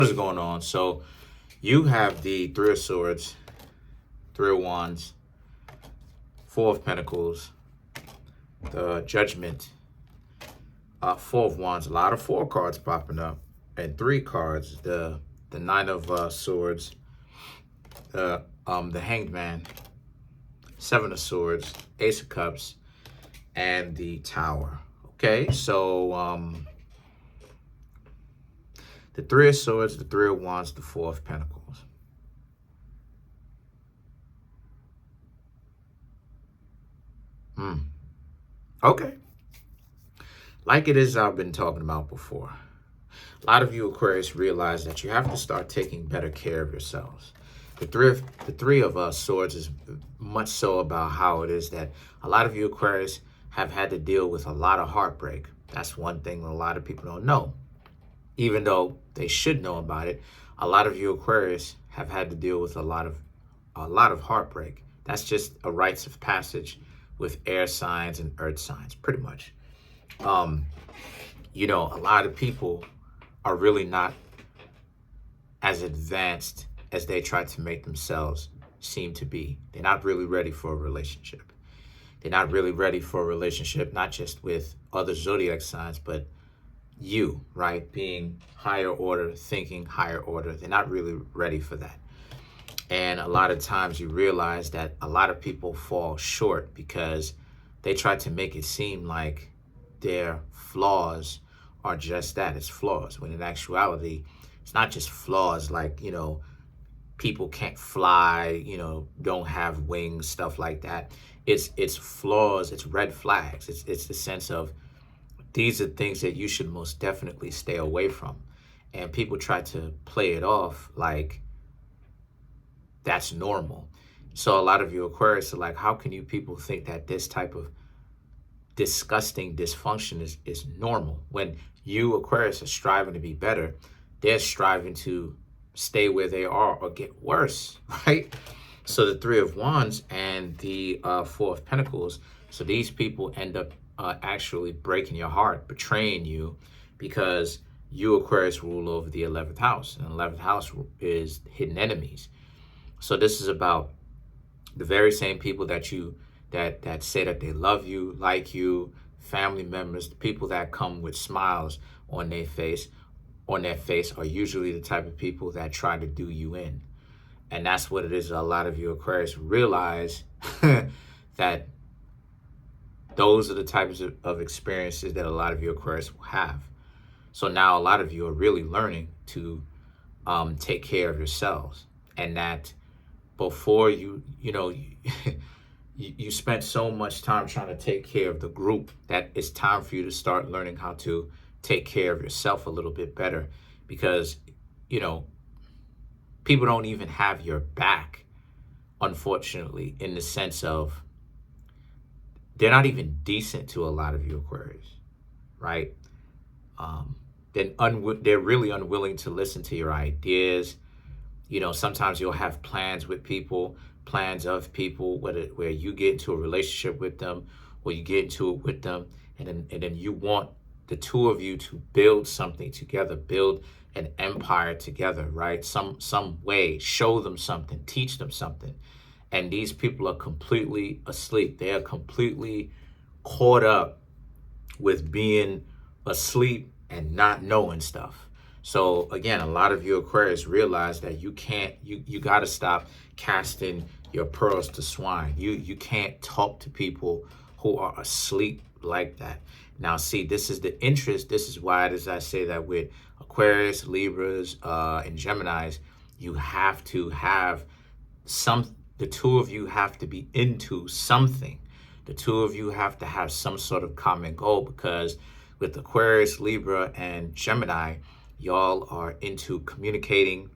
What is going on? So you have the Three of Swords, Three of Wands, Four of Pentacles, the Judgment, Four of Wands, a lot of four cards popping up, and three cards, the Nine of Swords, the Hanged Man, Seven of Swords, Ace of Cups, and the Tower. Okay, so the Three of Swords, the Three of Wands, the Four of Pentacles. Okay. Like it is I've been talking about before. A lot of you Aquarius realize that you have to start taking better care of yourselves. The three of Swords is much so about how it is that a lot of you Aquarius have had to deal with a lot of heartbreak. That's one thing a lot of people don't know. Even though they should know about it, a lot of you Aquarius have had to deal with a lot of heartbreak. That's just a rites of passage with air signs and earth signs, pretty much. You know, a lot of people are really not as advanced as they try to make themselves seem to be. They're not really ready for a relationship. They're not really ready for a relationship, not just with other zodiac signs, but you, right? Being higher order, thinking higher order. They're not really ready for that. And a lot of times you realize that a lot of people fall short because they try to make it seem like their flaws are just that. It's flaws. When in actuality, it's not just flaws like, you know, people can't fly, you know, don't have wings, stuff like that. It's flaws, it's red flags. It's the sense of these are things that you should most definitely stay away from. And people try to play it off like that's normal. So a lot of you Aquarius are like, how can you people think that this type of disgusting dysfunction is normal? When you Aquarius are striving to be better, they're striving to stay where they are or get worse, right? So the Three of Wands and the Four of Pentacles, so these people end up actually breaking your heart, betraying you, because you Aquarius rule over the 11th house, and the 11th house is hidden enemies. So this is about the very same people that you that say that they love you, like you, family members, the people that come with smiles on their face are usually the type of people that try to do you in. And that's what it is. A lot of you Aquarius realize that those are the types of experiences that a lot of you Aquarius will have. So now a lot of you are really learning to take care of yourselves, and that before you spent so much time trying to take care of the group that it's time for you to start learning how to take care of yourself a little bit better, because, you know, people don't even have your back, unfortunately, in the sense of they're not even decent to a lot of you Aquarius, right? They're really unwilling to listen to your ideas. You know, sometimes you'll have plans with people, plans of people, where you get into a relationship with them, or you get into it with them, and then you want the two of you to build something together, build an empire together, right? Some way, show them something, teach them something. And these people are completely asleep. They are completely caught up with being asleep and not knowing stuff. So again, a lot of you Aquarius realize that you got to stop casting your pearls to swine. You can't talk to people who are asleep like that. Now, see, this is the interest. This is why, as I say that with Aquarius, Libras, and Geminis, you have to have the two of you have to be into something. The two of you have to have some sort of common goal, because with Aquarius, Libra, and Gemini, y'all are into communicating,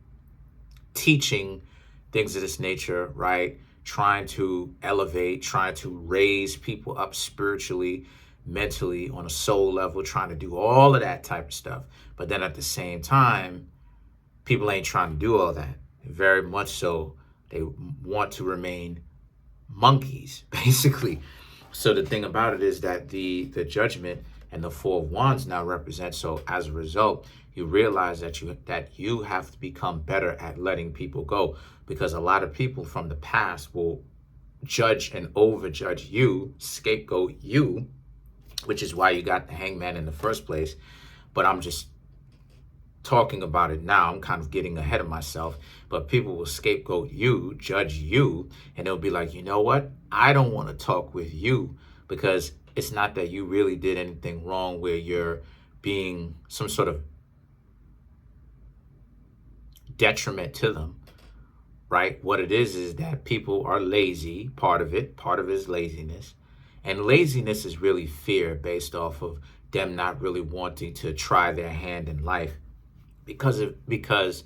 teaching, things of this nature, right? Trying to elevate, trying to raise people up spiritually, mentally, on a soul level, trying to do all of that type of stuff. But then at the same time, people ain't trying to do all that. Very much so, they want to remain monkeys, basically. So the thing about it is that the Judgment and the Four of Wands now represent. So as a result, you realize that you have to become better at letting people go, because a lot of people from the past will judge and overjudge you, scapegoat you, which is why you got the hangman in the first place. But I'm just talking about it now. I'm kind of getting ahead of myself. But people will scapegoat you, judge you, and they'll be like, you know what? I don't want to talk with you, because it's not that you really did anything wrong where you're being some sort of detriment to them, right? What it is that people are lazy. Part of it is laziness. And laziness is really fear based off of them not really wanting to try their hand in life. Because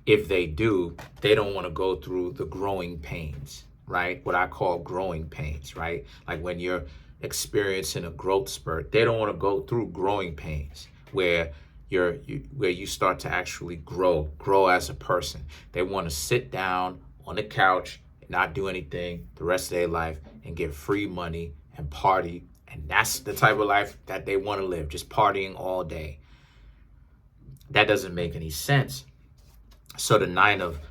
if they do, they don't want to go through the growing pains, right? What I call growing pains, right? Like when you're experiencing a growth spurt, they don't want to go through growing pains where you start to actually grow as a person. They want to sit down on the couch and not do anything the rest of their life and get free money and party. And that's the type of life that they want to live, just partying all day. That doesn't make any sense. So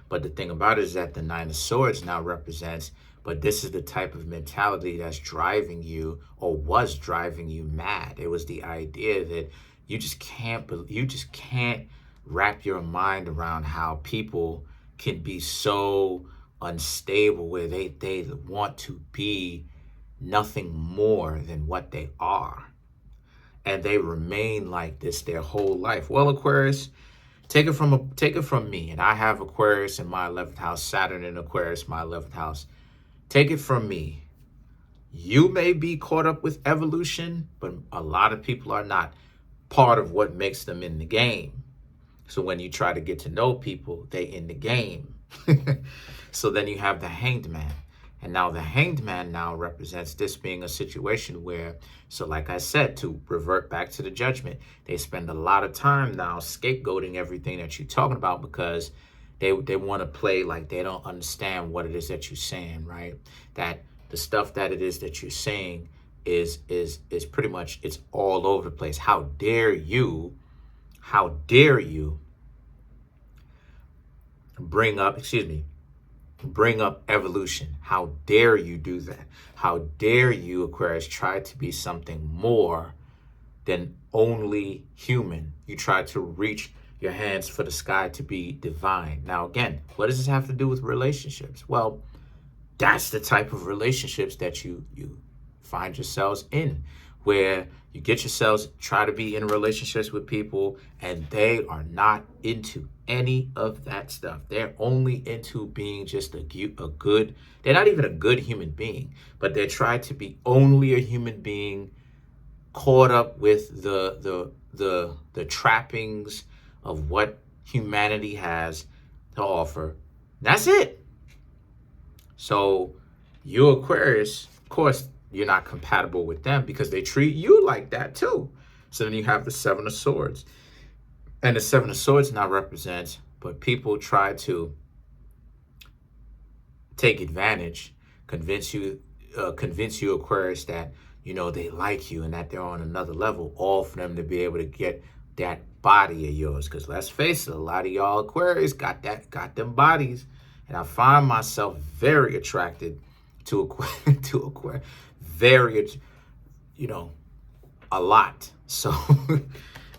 but the thing about it is that the 9 of Swords now represents, but this is the type of mentality that's driving you, or was driving you mad. It was the idea that you just can't wrap your mind around how people can be so unstable, where they want to be nothing more than what they are. And they remain like this their whole life. Well, Aquarius, take it from me. And I have Aquarius in my 11th house, Saturn in Aquarius, my 11th house. Take it from me. You may be caught up with evolution, but a lot of people are not. Part of what makes them in the game. So when you try to get to know people, they in the game. So then you have the Hanged Man. And now the Hanged Man now represents this being a situation where, so like I said, to revert back to the Judgment, they spend a lot of time now scapegoating everything that you're talking about, because they want to play like they don't understand what it is that you're saying, right? That the stuff that it is that you're saying is pretty much, it's all over the place. How dare you bring up evolution? How dare you do that? How dare you, Aquarius, try to be something more than only human? You try to reach your hands for the sky to be divine. Now again, what does this have to do with relationships? Well, that's the type of relationships that you find yourselves in, where you get yourselves, try to be in relationships with people, and they are not into any of that stuff. They're only into being just a good, they're not even a good human being, but they try to be only a human being caught up with the trappings of what humanity has to offer. That's it. So you, Aquarius, of course, you're not compatible with them because they treat you like that too. So then you have the 7 of Swords. And the 7 of Swords now represents, but people try to take advantage, convince you, Aquarius, that, you know, they like you and that they're on another level, all for them to be able to get that body of yours. Because let's face it, a lot of y'all Aquarius got them bodies. And I find myself very attracted to Aquarius, very, you know, a lot. So,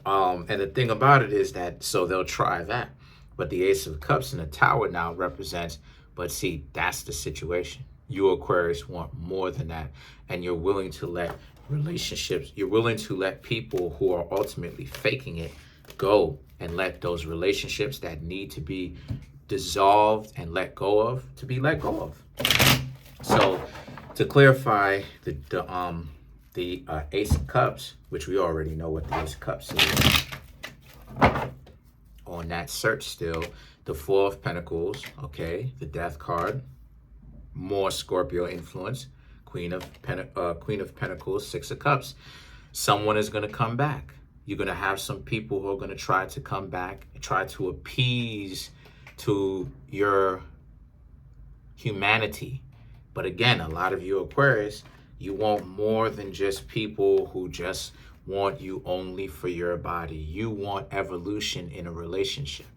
and the thing about it is that, so they'll try that. But the Ace of Cups and the Tower now represents, but see, that's the situation. You, Aquarius, want more than that. And you're willing to let relationships, you're willing to let people who are ultimately faking it go, and let those relationships that need to be dissolved and let go of, to be let go of. So to clarify, the Ace of Cups, which we already know what the Ace of Cups is, on that search still, the 4 of Pentacles, okay, the Death card, more Scorpio influence, Queen of Pentacles, 6 of Cups. Someone is going to come back. You're going to have some people who are going to try to come back and try to appease to your humanity. But again, a lot of you Aquarius, you want more than just people who just want you only for your body. You want evolution in a relationship.